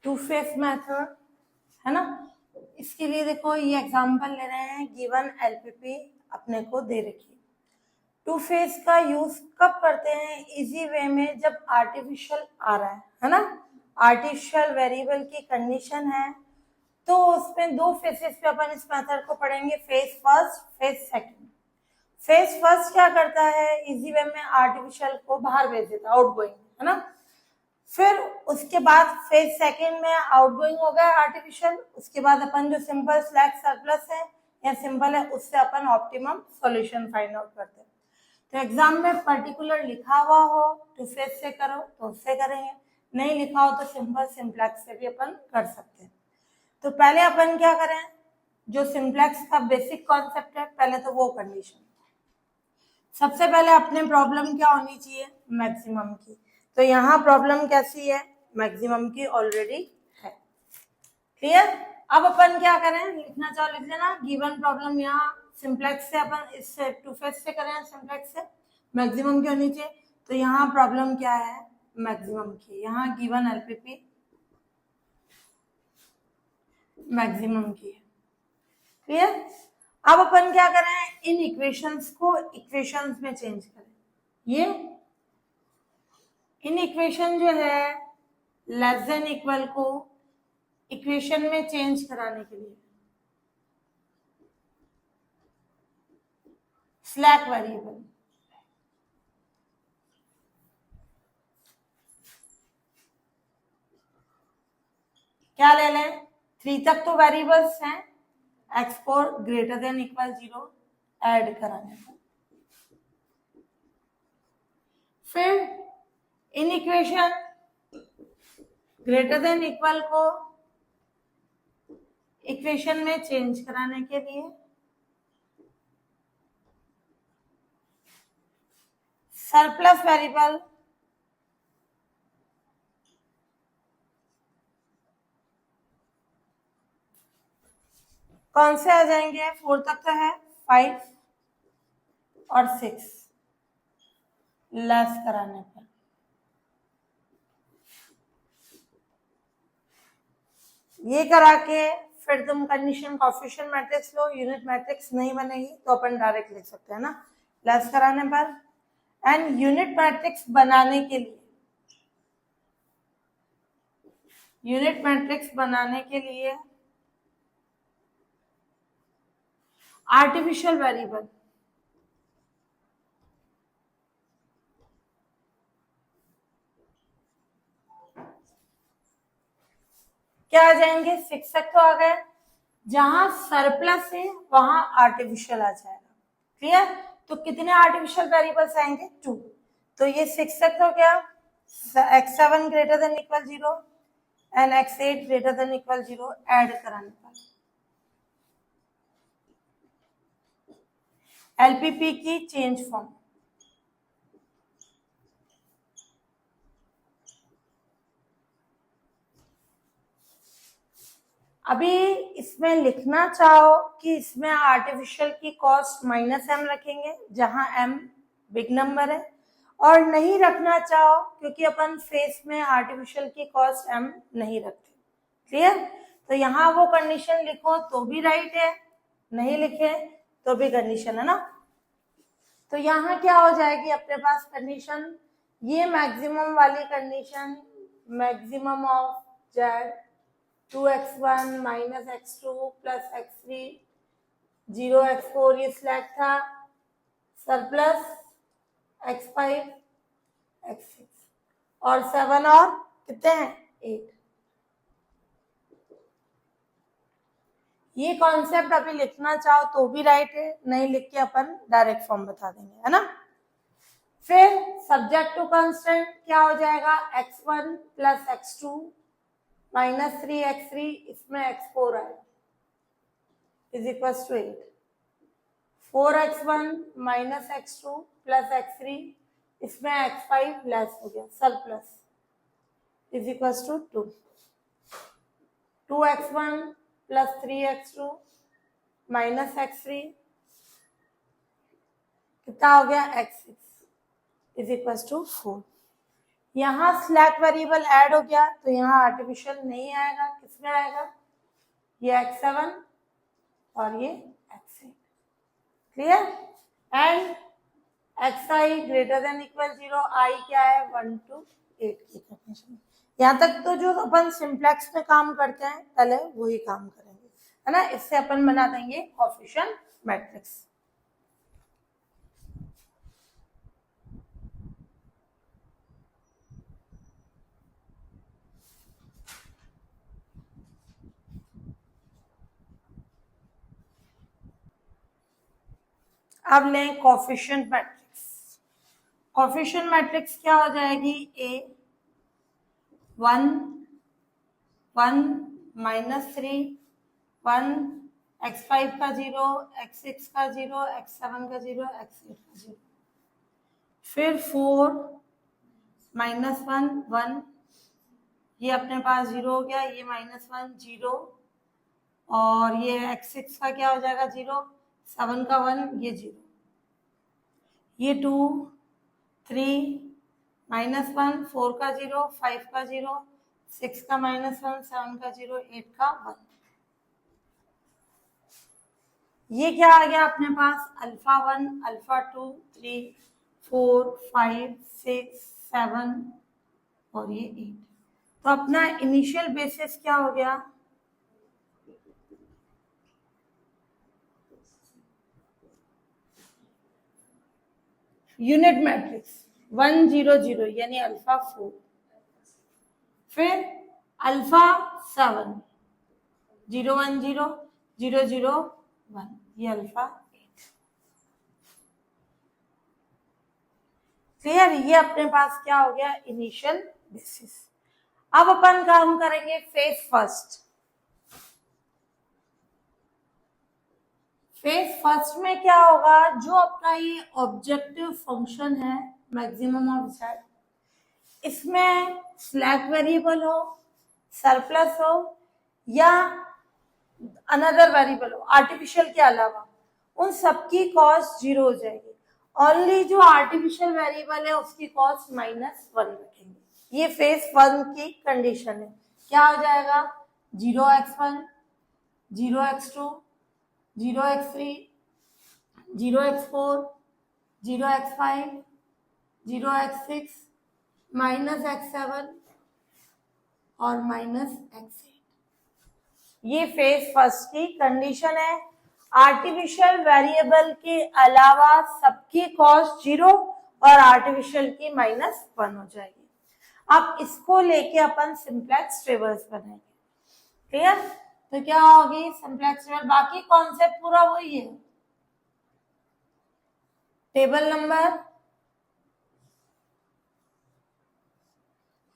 To face method है ना। इसके लिए देखो ये एग्जांपल ले रहे हैं, गिवन एलपीपी अपने को दे रखी है। टू फेस का यूज कब करते हैं? इजी वे में, जब आर्टिफिशियल आ रहा है ना, आर्टिफिशियल वेरिएबल की कंडीशन है, तो उसमें दो फेसेस पे अपन इस मेथड को पढ़ेंगे, face first, face second. Face first क्या करता है? इजी वे में आर्टिफिशियल को बाहर भेज देता है, आउटगोइंग, है ना। फिर उसके बाद फेज सेकंड में आउटगोइंग हो गया आर्टिफिशियल, उसके बाद अपन जो सिंपल स्लैक सरप्लस है या सिंपल है उससे अपन ऑप्टिमम सॉल्यूशन फाइंड आउट करते हैं। तो एग्जाम में पर्टिकुलर लिखा हुआ हो तो फेज से करो तो उससे करेंगे, नहीं लिखा हो तो सिंपल सिंप्लेक्स से भी अपन कर सकते हैं। तो पहले अपन क्या करें, जो सिंप्लेक्स का बेसिक कॉन्सेप्ट है पहले तो वो कंडीशन। सबसे पहले अपने प्रॉब्लम क्या होनी चाहिए? मैक्सिमम की। तो यहाँ प्रॉब्लम कैसी है? मैक्सिमम की ऑलरेडी है। क्लियर? अब अपन क्या करें, लिखना चाहो लिख लेना, गिवन प्रॉब्लम यहाँ सिंप्लेक्स से अपन इससे टू फेस से करें, सिंप्लेक्स से मैक्सिमम की होनी चाहिए। तो यहाँ प्रॉब्लम क्या है? मैक्सिमम की। यहाँ गिवन एलपीपी मैक्सिमम की है। क्लियर? अब अपन क्या करें, इन इक्वेशंस को इक्वेशंस में चेंज करें। ये इन इक्वेशन जो है लेस देन इक्वल को इक्वेशन में चेंज कराने के लिए स्लैक वेरिएबल क्या ले लें? 3 तक तो वेरिएबल्स हैं, x4 greater than equal 0 add कराने पर। फिर in equation greater than equal को इक्वेशन में चेंज कराने के लिए सरप्लस वेरिएबल कौन से आ जाएंगे? 4 तक तो है, 5 और 6 लेस कराने पर। ये करा के फिर तुम कंडीशन कोएफिशिएंट मैट्रिक्स लो, यूनिट मैट्रिक्स नहीं बनेगी तो अपन डायरेक्ट लिख सकते हैं ना, लेस कराने पर। एंड यूनिट मैट्रिक्स बनाने के लिए, यूनिट मैट्रिक्स बनाने के लिए आर्टिफिशियल वेरिएबल क्या आ जाएंगे? 6 तक तो आ गए, जहां सरप्लस है वहां आर्टिफिशियल आ जाएगा। क्लियर? तो कितने आर्टिफिशियल वेरिएबल्स आएंगे? 2। तो ये 6 तक हो गया, x7 greater than equal 0 and x8 greater than equal 0 add कराने पर एलपीपी की चेंज फॉर्म। अभी इसमें लिखना चाहो कि इसमें आर्टिफिशियल की कॉस्ट -m रखेंगे जहां m बिग नंबर है, और नहीं रखना चाहो क्योंकि अपन फेस में आर्टिफिशियल की कॉस्ट m नहीं रखते। क्लियर? तो यहाँ वो कंडीशन लिखो तो भी राइट है, नहीं लिखे तो भी कंडीशन है ना। तो यहाँ क्या हो जाएगी अपने पास कंडीशन, ये मैक्सिमम वाली condition, maximum of z 2x1 minus x2 plus x3 0 x4 ये स्लैक था, सरप्लस x5 x6 और 7 और कितने हैं? 8। ये कॉन्सेप्ट अभी लिखना चाहो तो भी राइट है, नहीं लिख के अपन डायरेक्ट फॉर्म बता देंगे, है ना। फिर सब्जेक्ट टू कांस्टेंट क्या हो जाएगा? x1 plus x2 minus 3x3, इसमें x4 आएगा is equal to 8। 4x1 minus x2 plus x3, इसमें x5 लेस हो गया, surplus is equal to 2। 2x1 plus 3x2 minus x3 कितना हो गया? x6 is equal to 4। यहाँ स्लैक वेरिएबल ऐड हो गया तो यहाँ आर्टिफिशियल नहीं आएगा, किसमें आएगा, ये x7 और ये x8। Clear. And xi greater than equal 0, i क्या है 1 to 8 की कंडीशन। यहाँ तक तो जो अपन सिंप्लेक्स में काम करते हैं पहले वही काम करेंगे, है ना। इससे अपन बना देंगे कोएफिशिएंट मैट्रिक्स। अब लें कोएफिशिएंट मैट्रिक्स। कोएफिशिएंट मैट्रिक्स क्या हो जाएगी, a 1 1 -3 1 x5 का 0 x6 का 0 x7 का 0 x8 का 0, फिर 4 -1 1, ये अपने पास 0 हो गया, ये -1 0, और ये x6 का क्या हो जाएगा 0, 7 का 1 ये 0, ये 2 3 -1 4 का 0 5 का 0 6 का -1 7 का 0 8 का 1। ये क्या आ गया अपने पास, अल्फा 1 अल्फा 2 3 4 5 6 7 और ये 8। तो अपना इनिशियल बेसिस क्या हो गया, यूनिट मैट्रिक्स 1 0 0 यानी अल्फा 4, फिर अल्फा 7 0 1 0 0 0 1, ये अल्फा 8। क्लियर। ये अपने पास क्या हो गया, इनिशियल बेसिस। अब अपन काम करेंगे फेज फर्स्ट। फेज फर्स्ट में क्या होगा, जो अपना ये ऑब्जेक्टिव फंक्शन है मैक्सिमम ऑफ z, इसमें स्लैक वेरिएबल हो, सरप्लस हो या अनदर वेरिएबल हो आर्टिफिशियल के अलावा, उन सबकी कॉस्ट 0 हो जाएगी। ओनली जो आर्टिफिशियल वेरिएबल है उसकी कॉस्ट -1 रखेंगे। ये फेज 1 की कंडीशन है। क्या हो जाएगा, 0x1 0x2 0x3 0x4 0x5 0x6 -x7 और -x8। ये फेज फर्स्ट की कंडीशन है। आर्टिफिशियल वेरिएबल के अलावा सबकी कॉस्ट 0 और आर्टिफिशियल की -1 हो जाएगी। अब इसको लेके अपन सिंप्लेक्स टेबल्स बनाएंगे। क्लियर। तो क्या होगी सिंप्लेक्स टेबल, बाकी कॉन्सेप्ट पूरा वही है। टेबल नंबर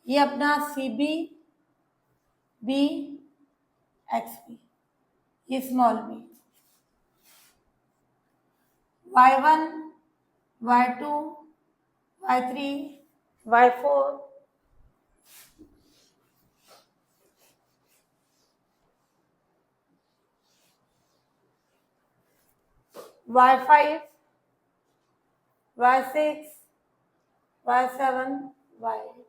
ये अपना CB B XB, ये small b, y1 y2 y3 y4 y5 y6 y7 y8।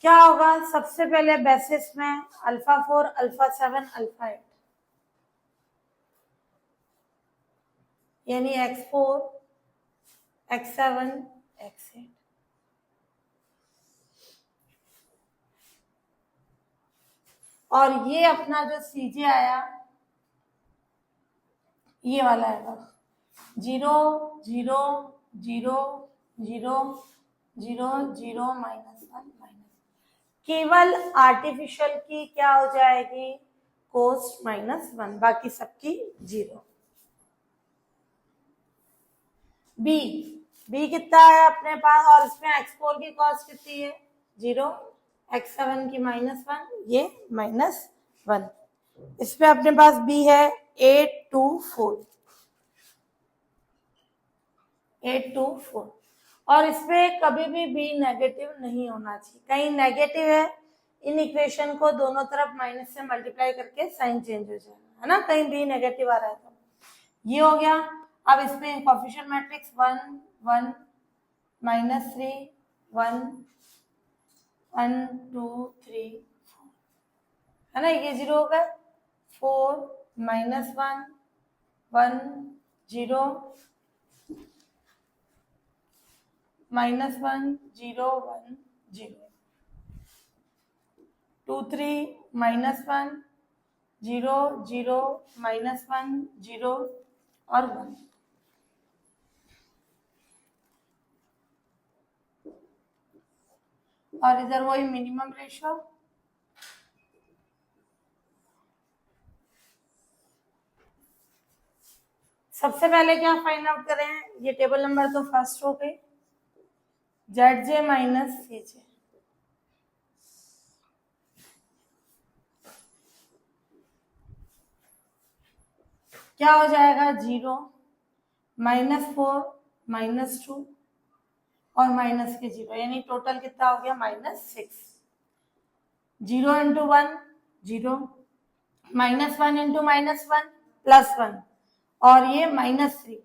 क्या होगा, सबसे पहले बेसिस में अल्फा 4 अल्फा 7 अल्फा 8 यानी x4 x7 x8। और ये अपना जो CJ आया ये वाला आएगा 0 0 0 0 0 0 -1 केवल आर्टिफिशियल की क्या हो जाएगी, कॉस्ट -1, बाकी सबकी 0। बी कितना है अपने पास, और इसमें x4 की कॉस्ट कितनी है 0, x7 की -1, ये -1। इसमें अपने पास b है 8 2 4 8 2 4, और इसमें कभी भी b नेगेटिव नहीं होना चाहिए। कहीं नेगेटिव है, इन इक्वेशन को दोनों तरफ माइनस से मल्टीप्लाई करके साइन चेंज हो जाएगा, है ना। कहीं b नेगेटिव आ रहा है तो ये हो गया। अब इसमें कोएफिशिएंट मैट्रिक्स 1 1 -3 1 1 2 3 4 है ना, ये 0 हो गए। 4 -1 1 0 -1 0 1 0 2 3 -1 0 0 -1 0 और 1। और इधर वही मिनिमम रेशियो। सबसे पहले क्या फाइंड आउट करें, ये टेबल नंबर तो फर्स्ट हो गई, ZJ माइनस CJ। क्या हो जाएगा, 0 -4 -2 और माइनस के 0, यानी टोटल कितना हो गया, -6। 0 इंटू 1 0, -1 इंटू -1 +1 और ये -3,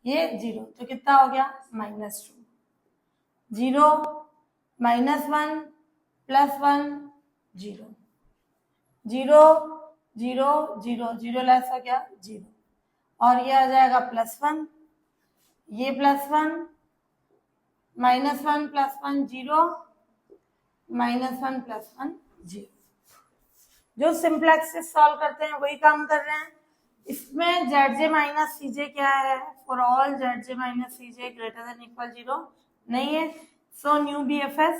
ये 0, तो कितना हो गया, -2। 0 -1 +1 0 0 0 0 0 लेस हो गया 0 और ये आ जाएगा +1, ये +1 -1 +1 0 -1 +1 0। जो सिंप्लेक्स से सॉल्व करते हैं वही काम कर रहे हैं। इसमें ZJ माइनस CJ क्या है, for all ZJ minus CJ greater than equal 0 नहीं है। सो न्यू BFS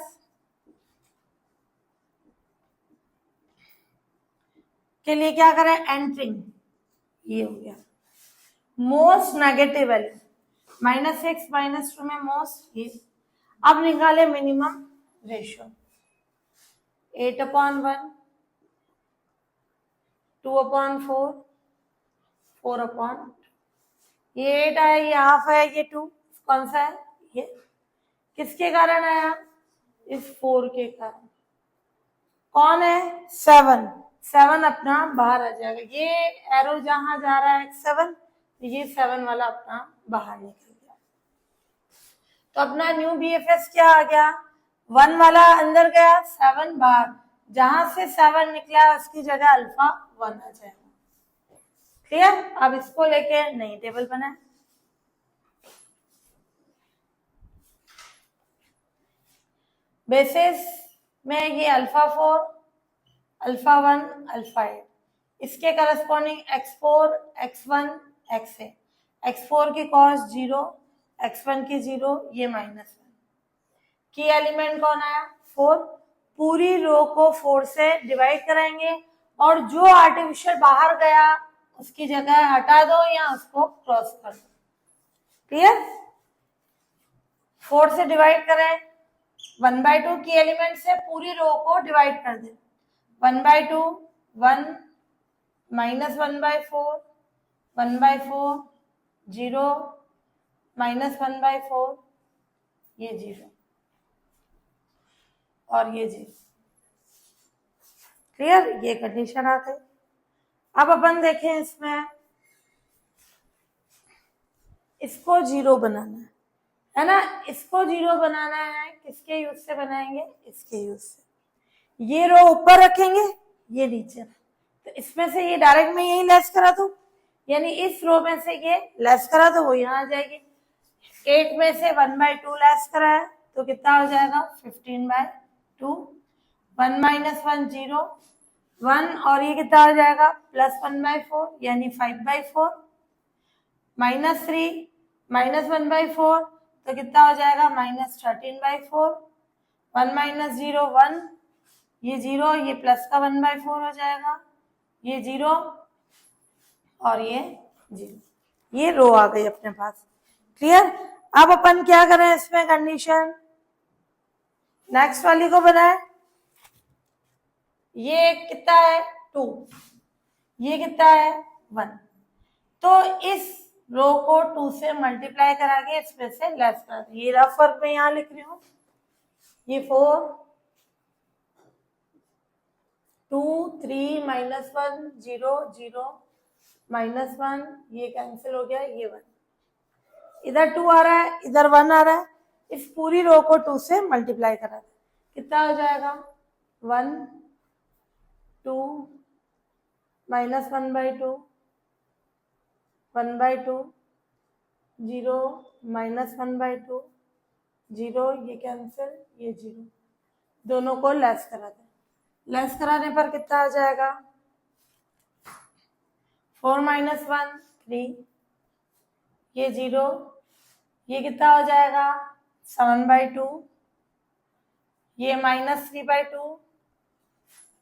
के लिए क्या करें, एंटरिंग, ये हो गया मोस्ट नेगेटिव वैल्यू -6 -2 में मोस्ट, ये। अब निकाले मिनिमम रेशियो, 8/1 2/4 4/2, ये 8 आया, ये हाफ है, ये 2 कौन सा है, ये किसके कारण आया, इस 4 के कारण। कौन है, 7 अपना बाहर आ जाएगा, ये एरो जहां जा रहा है 7, ये 7 वाला अपना बाहर निकल गया। तो अपना न्यू BFS क्या आ गया, 1 वाला अंदर गया, 7 बाहर, जहां से 7 निकला उसकी जगह अल्फा 1 आ जाएगा। क्लियर। अब इसको लेके नई टेबल बनाए, बेसिस में ये α4 α1 α8, इसके corresponding x4 x1 xa, x4 की कॉस्ट 0 x1 की 0, ये -1। की एलिमेंट कौन आया, 4। पूरी रो को 4 से डिवाइड कराएंगे और जो आर्टिफिशियल बाहर गया उसकी जगह हटा दो या उसको क्रॉस कर दो। क्लियर। 4 से डिवाइड करें, 1/2 की एलिमेंट से पूरी रो को डिवाइड कर दे, 1/2 1 -1/4 1/4 0 -1/4, ये 0 और ये 0। क्लियर, ये कंडीशन आ गई। अब अपन देखें इसमें, इसको 0 बनाना है ना, इसको 0 बनाना है, किसके यूज से बनाएंगे, इसके यूज से। ये रो ऊपर रखेंगे, ये नीचे, तो इसमें से ये डायरेक्ट में यही लेस करा दो, यानी इस रो में से ये लेस करा दो, वो यहाँ आ जाएगी। 8 में से 1/2 लेस करा है तो कितना हो जाएगा, 15/2। 1 - 1 0 1 और ये कितना हो जाएगा, +1/4 यानी 5/4। -3 -1/4 तो कितना हो जाएगा, -13/4। 1 - 0 1, ये 0, ये प्लस का 1/4 हो जाएगा, ये 0 और ये 0, ये रो आ गई अपने पास। क्लियर। अब अपन क्या करें इसमें, कंडीशन नेक्स्ट वाली को बनाए। ये कितना है, 2, ये कितना है, 1, तो इस रो को 2 से मल्टीप्लाई करा के इसमें से लेस कर दे। ये रफ वर्क में यहां लिख रही हूं, ये 4 2 3 -1 0 0 -1, ये कैंसिल हो गया, ये 1, इधर 2 आ रहा है, इधर 1 आ रहा है, इस पूरी रो को 2 से मल्टीप्लाई करा है, कितना हो जाएगा 1 2 -1/2 1/2 0 -1/2 0, ये कैंसिल, ये 0, दोनों को लेस करा दें। लेस कराने पर कितना आ जाएगा 4 - 1 3, ये 0, ये कितना हो जाएगा 7/2, ये -3/2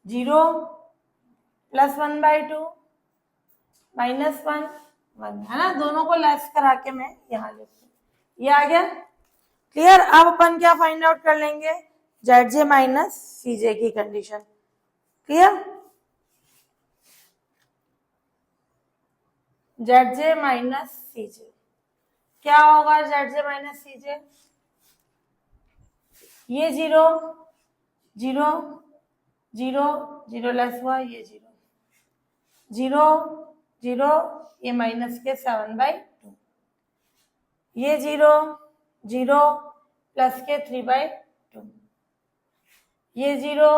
0 +1/2 -1 1, है ना, दोनों को लेस करा के मैं यहाँ लिखती हूँ, ये आ गया क्लियर। अब अपन क्या फाइंड आउट कर लेंगे, ZJ माइनस CJ की condition, clear. ZJ minus CJ क्या होगा, ZJ माइनस CJ, ये 0 0 0 0 लेस हुआ, ये 0 0 0, ये माइनस के 7/2, ये 0 0 प्लस के 3/2, ये 0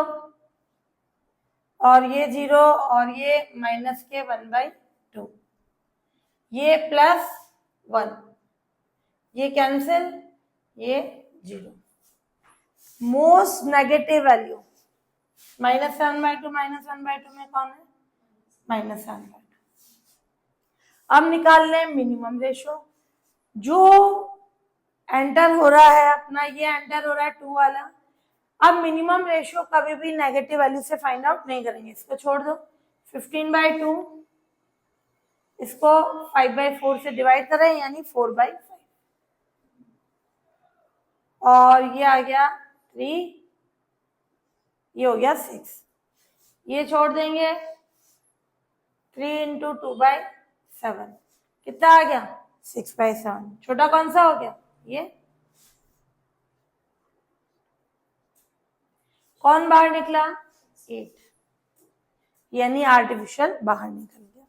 और ये 0 और ये माइनस के 1/2, ये +1, ये कैंसिल, ये 0, मोस्ट नेगेटिव वैल्यू -7/2 -1/2 में कौन है, -7/2। अब निकाल लें मिनिमम रेशो, जो एंटर हो रहा है अपना, ये एंटर हो रहा है 2 वाला। अब मिनिमम रेशो कभी भी नेगेटिव वैल्यू से फाइंड आउट नहीं करेंगे, इसको छोड़ दो, 15/2, इसको 5/4 से डिवाइड करें, यानी 4/5, और ये आ गया 3, ये हो गया 6, ये छोड़ देंगे, 3 × 2/7, कितना आ गया 6/7, छोटा कौन सा हो गया, ये कौन बाहर निकला 8, यानी आर्टिफिशियल बाहर निकल गया।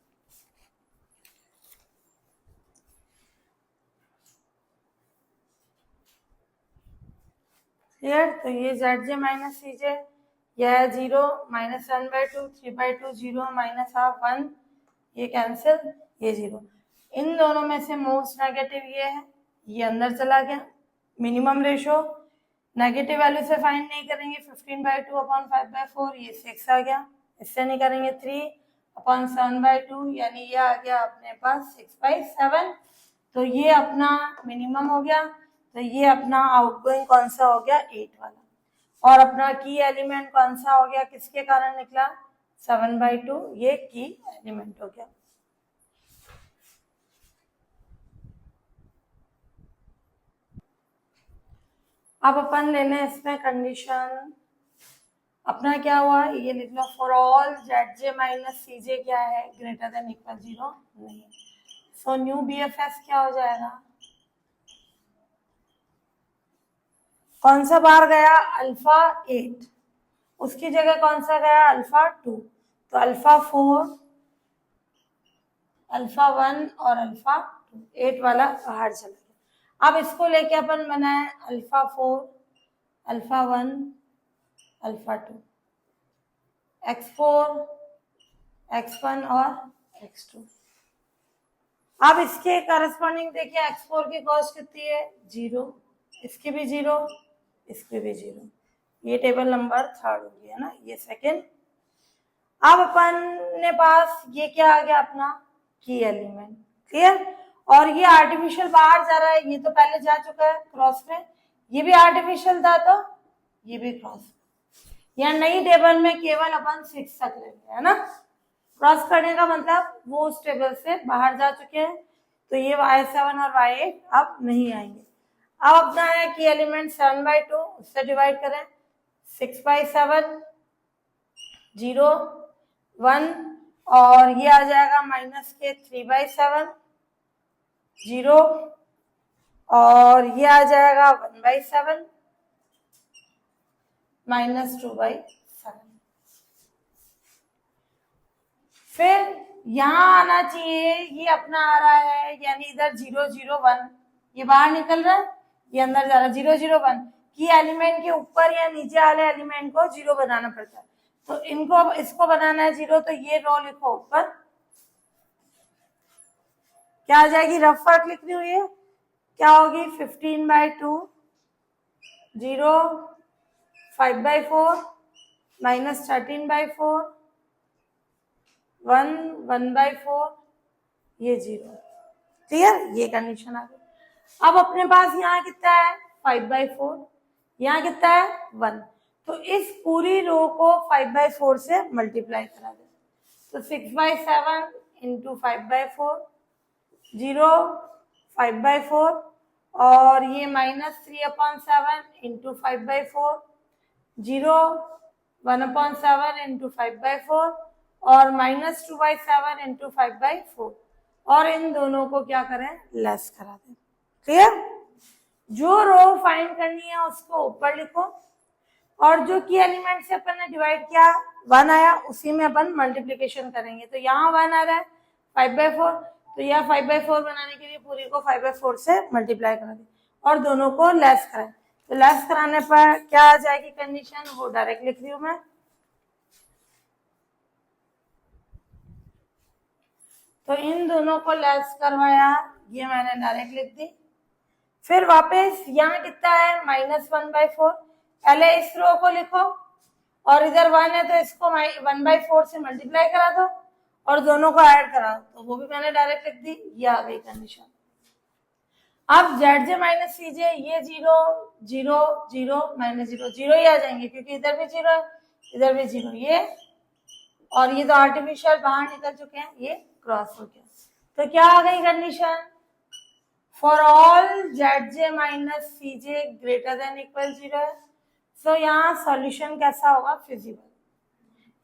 क्लियर, तो ये ZJ माइनस CJ, यह 0 -1/2 3/2 0 -1/2 1, ये कैंसिल, ये 0, इन दोनों में से मोस्ट नेगेटिव ये है, ये अंदर चला गया। मिनिमम रेशो नेगेटिव वैल्यू से फाइंड नहीं करेंगे, 15/2/5/4, ये 6 आ गया, इससे नहीं करेंगे 3/7/2, यानी ये आ गया अपने पास 6/7, तो ये अपना मिनिमम हो गया। तो ये अपना आउटगोइंग कौन सा हो गया 8 वाला, और अपना की एलिमेंट कौन सा हो गया, किसके कारण निकला 7/2, ये की एलिमेंट हो गया। अब अपन ले लें इसमें कंडीशन, अपना क्या हुआ ये लिख लो, for all ZJ minus CJ क्या है, ग्रेटर देन इक्वल 0 नहीं, सो न्यू BFS क्या हो जाएगा, कौन सा बाहर गया अल्फा 8, उसकी जगह कौन सा गया अल्फा 2, तो अल्फा 4 अल्फा 1 और अल्फा 2, 8 वाला बाहर चला गया। अब इसको लेके अपन बनाए alpha 4 alpha 1 alpha 2, x4 x1 और x2। अब इसके करस्पॉन्डिंग देखिए x4 की कॉस्ट कितनी है 0, इसकी भी 0, इसकी भी 0, ये टेबल नंबर 3 हो गया ना, ये सेकंड। अब अपन ने पास ये क्या आ गया अपना की एलिमेंट, क्लियर, और ये आर्टिफिशियल बाहर जा रहा है, ये तो पहले जा चुका है क्रॉस में, ये भी आर्टिफिशियल था तो ये भी क्रॉस, या नई टेबल में केवल अपन 6 तक लेंगे, है ना, क्रॉस करने का मतलब वो उस टेबल से बाहर जा चुके हैं, तो ये y7 और y8 अब नहीं आएंगे। अब अपना है कि एलिमेंट 7/2, उससे डिवाइड करें, 6/7 0 1, और ये आ जाएगा माइनस के 3/7 0, और ये आ जाएगा 1/7 -2/7। फिर यहाँ आना चाहिए, ये अपना आ रहा है, यानी इधर 0 0 1, ये बाहर निकल रहा है, ये अंदर जा रहा है 0 0 1 की एलिमेंट के ऊपर या नीचे वाले एलिमेंट को 0 बनाना पड़ता है। तो इनको इसको बनाना है 0, तो ये रो लिखो ऊपर, क्या आ जाएगी, रफ वर्क लिख रही हुई है, क्या होगी 15/2 0 5/4 -13/4 1 1/4 ये 0। क्लियर, ये कंडीशन आ गई। अब अपने पास यहाँ कितना है 5/4, यहाँ कितना है 1, तो इस पूरी रो को 5/4 से मल्टीप्लाई करा दे, तो 6/7 इंटू 5/4 0 5/4 और ये -3/7 इंटू 5/4 0 1/7 इंटू 5/4 और -2/7 इंटू 5/4 और इन दोनों को क्या करें, लेस करा दें। क्लियर, जो रो फाइंड करनी है उसको ऊपर लिखो और जो की एलिमेंट से अपन ने डिवाइड किया 1 आया, उसी में अपन मल्टीप्लीकेशन करेंगे। तो यहाँ 1 आ रहा है 5/4, तो यह 5/4 बनाने के लिए पूरी को 5/4 से मल्टीप्लाई करा दें और दोनों को लेस कराएं। तो लेस कराने पर क्या आ जाएगी कंडीशन, वो डायरेक्ट लिख रही हूं मैं। तो इन दोनों को लेस करवाया, ये मैंने डायरेक्ट लिख दी। फिर वापस यहाँ कितना है -1/4, पहले इस रो को लिखो और इधर 1 है तो इसको 1/4 से मल्टीप्लाई करा दो और दोनों को ऐड करा, तो वो भी मैंने डायरेक्ट लिख दी, ये आ गई कंडीशन। अब ZJ माइनस CJ ये 0 0 0 -0 0 ही आ जाएंगे क्योंकि इधर भी 0 है इधर भी 0, ये और ये तो आर्टिफिशियल बाहर निकल चुके हैं, ये क्रॉस हो गया। तो क्या आ गई condition, for all ZJ minus CJ greater than equal 0 है। सो यहाँ सॉल्यूशन कैसा होगा, फिजिबल,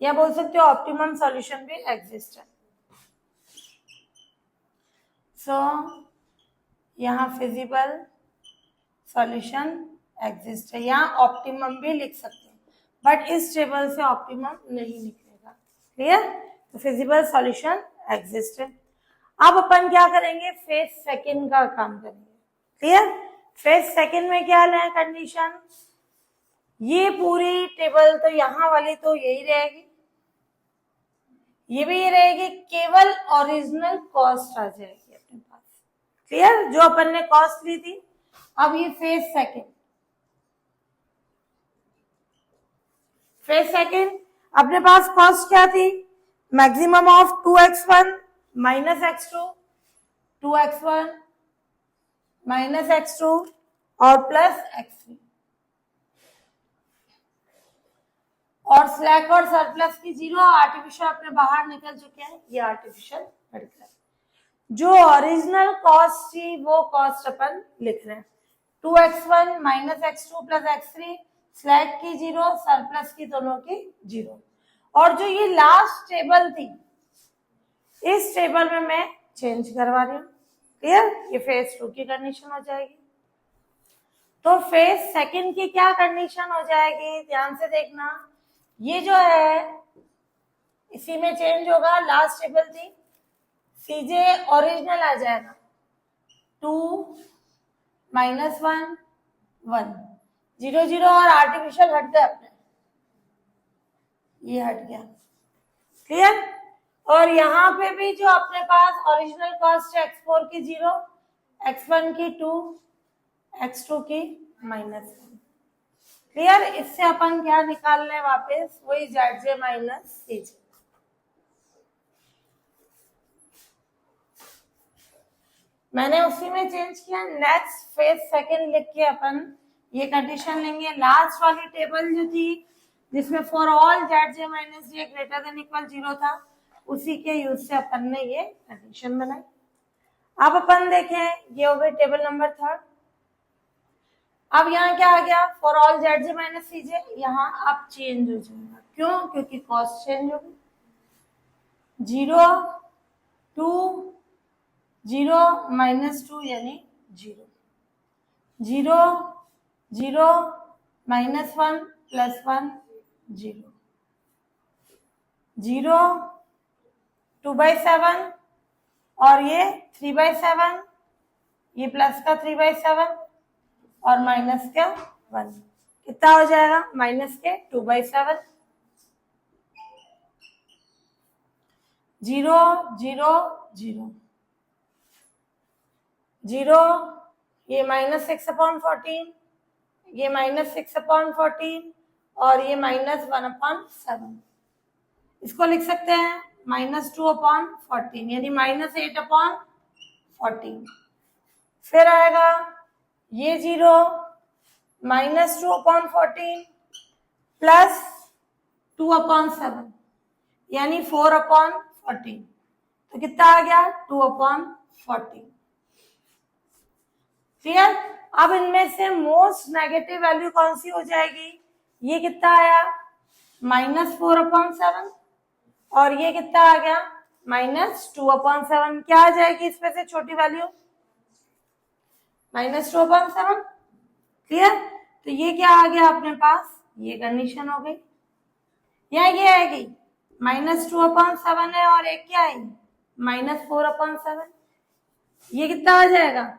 या बोल सकते हो ऑप्टिमम सॉल्यूशन भी एग्जिस्ट है। सो यहाँ फिजिबल सॉल्यूशन एग्जिस्ट है, यहाँ ऑप्टिमम भी लिख सकते हैं बट इस टेबल से ऑप्टिमम नहीं निकलेगा। क्लियर, तो फिजिबल सॉल्यूशन एग्जिस्ट है। अब अपन क्या करेंगे, फेज सेकंड का काम करेंगे। क्लियर, फेज सेकंड में क्या है कंडीशन, ये पूरी टेबल तो यहाँ वाली तो यही रहेगी, ये भी ये रहेगी, केवल ओरिजिनल कॉस्ट आ जाएगी अपने पास। क्लियर, जो अपन ने कॉस्ट ली थी। अब ये फेज सेकंड, फेज सेकंड अपने पास कॉस्ट क्या थी, maximum of 2x1 minus x2 2x1 minus x2 और प्लस x3 और स्लैक और सरप्लस की 0, आर्टिफिशियल अपने बाहर निकल चुके हैं, ये आर्टिफिशियल हट गया। जो ओरिजिनल कॉस्ट थी वो कॉस्ट अपन लिख रहे हैं, 2x1 minus x2 plus x3, slack की 0 सरप्लस की दोनों की 0। और जो ये लास्ट टेबल थी इस टेबल में मैं चेंज करवा रही हूँ। क्लियर, ये फेज 2 की कंडीशन हो जाएगी। तो फेज सेकंड की क्या कंडीशन हो जाएगी, ध्यान से देखना, ये जो है इसी में चेंज होगा, लास्ट टेबल थी CJ ओरिजिनल आ जाएगा 2 -1 1 0 0 और आर्टिफिशियल हट गया अपने, ये हट गया। क्लियर, और यहाँ पे भी जो अपने पास ओरिजिनल कॉस्ट है x4 की 0, x1 की 2, x2 की -1। क्लियर, इससे अपन क्या निकाल रहे हैं वापस, वही ZJ माइनस CJ। मैंने उसी में चेंज किया। नेक्स्ट फेज सेकंड लिख के अपन ये कंडीशन लेंगे, लास्ट वाली टेबल जो थी जिसमें for all ZJ minus J greater than equal 0 था, उसी के यूज से अपन ने ये कंडीशन बनाई। अब अपन देखें, ये हो गई टेबल नंबर 3। अब यहाँ क्या आ गया, for all ZJ minus CJ, यहाँ अब चेंज हो जाएगा, क्यों, क्योंकि कॉस्ट चेंज हो गई, 0 2 0 -2 यानी 0 0 0 -1 +1 0 0 2/7 और ये 3/7, ये प्लस का 3/7 और माइनस का 1, कितना हो जाएगा माइनस के 2/7, 0 0 0 0, ये -6/14, ये -6/14 और ये -1/7, इसको लिख सकते हैं -2/14 यानी -8/14। फिर आएगा ये 0 -2/14 प्लस 2/7 यानी 4/14, तो कितना आ गया 2/14। क्लियर। अब इनमें से मोस्ट नेगेटिव वैल्यू कौन सी हो जाएगी, ये कितना आया -4/7 और ये कितना आ गया -2/7, क्या आ जाएगी इसमें से छोटी वैल्यू -2/7। क्लियर। तो ये क्या आ गया अपने पास, ये कंडीशन हो गई, या ये आएगी -2/7 है और एक क्या है -4/7, ये कितना आ जाएगा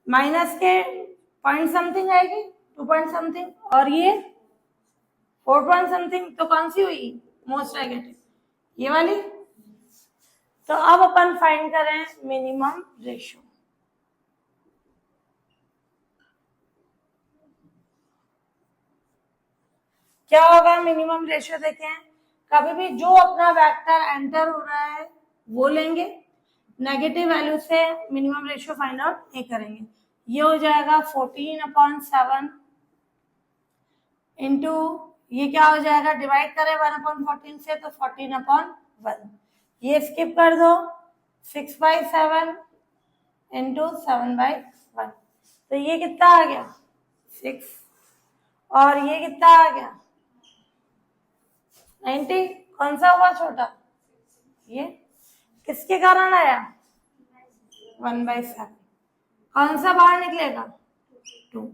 माइनस के पॉइंट समथिंग आएगी 2 पॉइंट समथिंग और ये 4 पॉइंट समथिंग, तो कौन सी हुई मोस्ट नेगेटिव, ये वाली। तो अब अपन फाइंड करें मिनिमम रेशियो। क्या होगा मिनिमम रेशियो, देखें कभी भी जो अपना वेक्टर एंटर हो रहा है वो लेंगे, नेगेटिव वैल्यू से मिनिमम रेशियो फाइंड आउट नहीं करेंगे। ये हो जाएगा 14/7 इंटू ये क्या हो जाएगा, डिवाइड करें 1/14 से तो 14/1, ये स्किप कर दो 6/7 इंटू 7/1, तो ये कितना आ गया 6 और ये कितना आ गया 90, कौन सा हुआ छोटा, ये किसके कारण आया 1/7, कौन सा बाहर निकलेगा 2।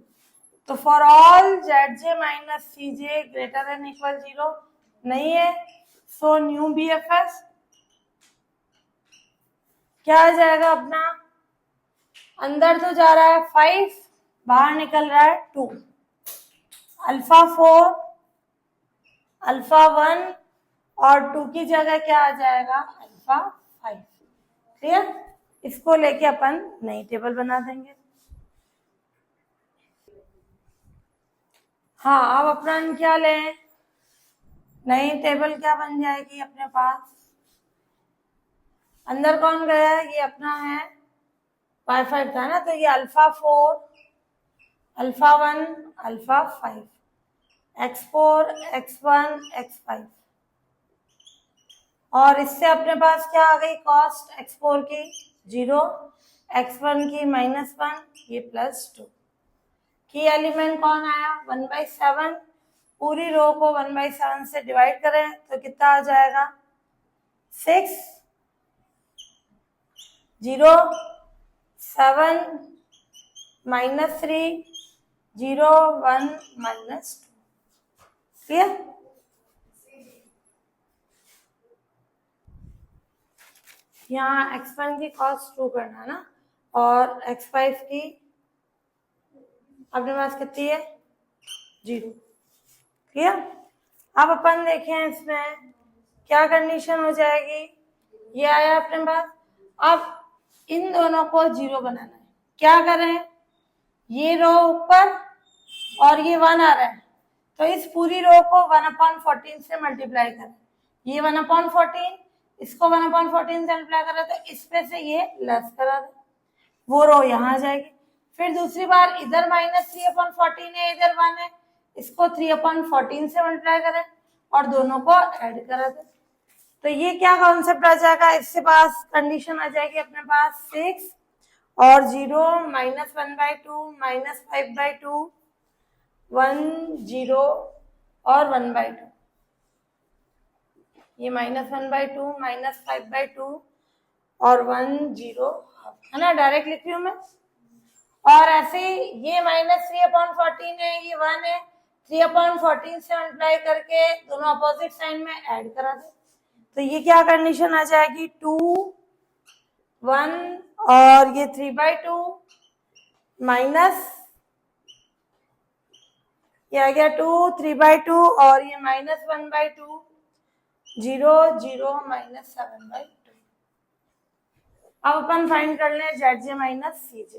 तो for all ZJ minus CJ greater than equal 0 नहीं है, सो न्यू BFS क्या आ जाएगा अपना, अंदर तो जा रहा है 5, बाहर निकल रहा है 2, अल्फा 4 अल्फा 1 और 2 की जगह क्या आ जाएगा अल्फा 5। क्लियर। इसको लेके अपन नई टेबल बना देंगे। हाँ अब अपन क्या लें, नई टेबल क्या बन जाएगी अपने पास, अंदर कौन गया है, ये अपना है y5 था ना, तो ये alpha 4 alpha 1 alpha 5 x4 x1 x5 और इससे अपने पास क्या आ गई कॉस्ट x4 की 0 x1 की -1 ये +2 की एलिमेंट कौन आया 1/7, पूरी रो को 1/7 से डिवाइड करें तो कितना आ जाएगा 6 0 7 -3 0 1 -2। क्लियर। यहाँ x1 की कॉस्ट 2 करना ना और x5 की अपने पास कितनी है 0। क्लियर। अब अपन देखें इसमें क्या कंडीशन हो जाएगी, ये आया अपने पास, अब इन दोनों को 0 बनाना है, क्या करें, ये रो ऊपर और ये 1 आ रहा है तो इस पूरी रो को 1/14 से मल्टीप्लाई करें, ये 1/14 इसको 1/14 से मल्टीप्लाई करें तो इसमें से ये लेस करा दे, वो रो यहाँ आ जाएगी। फिर दूसरी बार इधर -3/14 है इधर 1 है, इसको 3/14 से मल्टीप्लाई करें और दोनों को ऐड करा दे, तो ये क्या कॉन्सेप्ट आ जाएगा, इससे पास कंडीशन आ जाएगी अपने पास 6 और 0 -1/2 -5/2 1 0 और 1/2, ये -1/2 -5/2 और 1 0 है ना, डायरेक्ट लिख रही हूँ मैं। और ऐसे ही ये -3/14 है ये 1 है, 3/14 से मल्टीप्लाई करके दोनों अपोजिट साइन में ऐड करा दे, तो ये क्या कंडीशन आ जाएगी, 2 1 और ये 3/2 माइनस ये आ गया 2 3/2 और ये -1/2 0 0 -7/2। अब अपन फाइंड कर लें Zj माइनस Cj।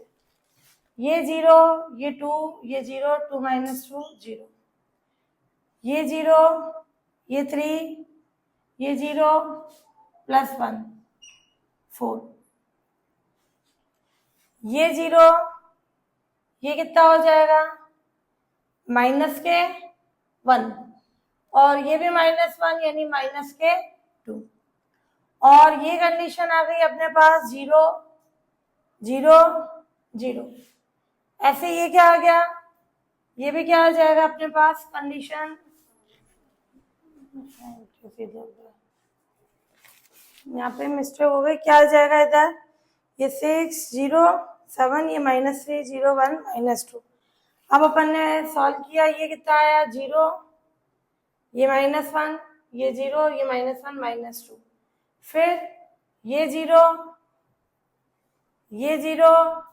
ये 0 ये 2 ये 0 2 - 2 0 ये 0 ये 3 ये 0 +1 4 ये 0 ये कितना हो जाएगा माइनस के 1 और ये भी -1 यानी माइनस के 2 और ये कंडीशन आ गई अपने पास 0 0 0। ऐसे ये क्या आ गया, ये भी क्या आ जाएगा अपने पास कंडीशन, यहाँ पे मिस्टेक हो गई, क्या आ जाएगा इधर, ये 6 0 7 ये -3 0 1 -2। अब अपन ने सॉल्व किया, ये कितना आया 0 ये -1 ये 0 ये -1 -2 फिर ये 0 ये 0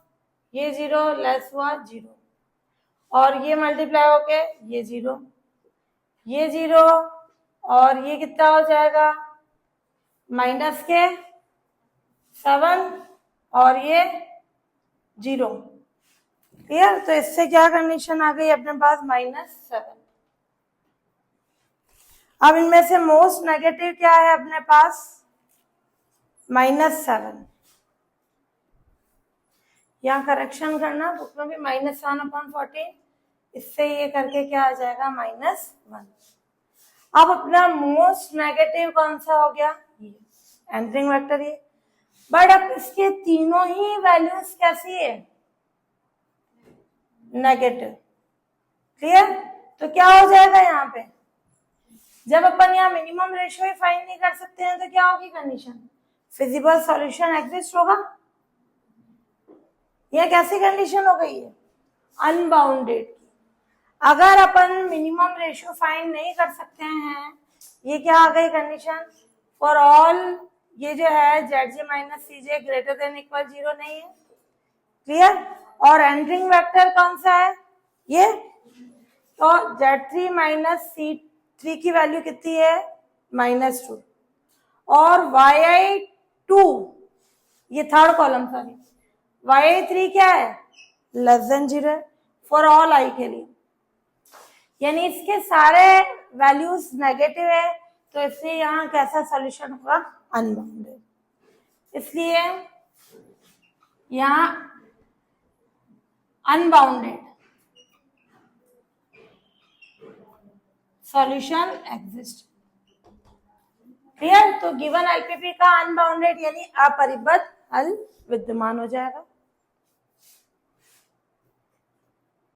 ये 0 लेस हुआ 0 और ये मल्टीप्लाई होके ये 0 ये 0 और ये कितना हो जाएगा माइनस के 7 और ये 0। क्लियर, तो इससे क्या कंडीशन आ गई अपने पास -7। अब इनमें से मोस्ट नेगेटिव क्या है अपने पास -7। यहाँ करेक्शन करना, बुक में भी -7/14, इससे ये करके क्या आ जाएगा -1। अब अपना मोस्ट नेगेटिव कौन सा हो गया, ये एंटरिंग वेक्टर ये। बट अब इसके तीनों ही वैल्यूज कैसी है नेगेटिव। क्लियर, तो क्या हो जाएगा यहाँ पे, जब अपन यहाँ मिनिमम रेशियो ही फाइंड नहीं कर सकते हैं तो क्या होगी कंडीशन, फिजिबल सॉल्यूशन एग्जिस्ट होगा। यह कैसी कंडीशन हो गई है अनबाउंडेड। अगर अपन मिनिमम रेशियो फाइंड नहीं कर सकते हैं, ये क्या आ गई कंडीशन, फॉर ऑल ये जो है Zj minus Cj greater than equal 0 नहीं है। क्लियर, और एंटरिंग वेक्टर कौन सा है ये, तो Z3 माइनस C3 की वैल्यू कितनी है -2 और yi2 ये थर्ड कॉलम सॉरी yi3 क्या है less than 0 for all i के लिए, यानी इसके सारे वैल्यूज नेगेटिव है, तो इसलिए यहाँ कैसा सॉल्यूशन होगा अनबाउंडेड। इसलिए यहाँ अनबाउंडेड सॉल्यूशन एग्जिस्ट। क्लियर, तो गिवन एलपीपी का अनबाउंडेड यानी अपरिबद्ध हल विद्यमान हो जाएगा।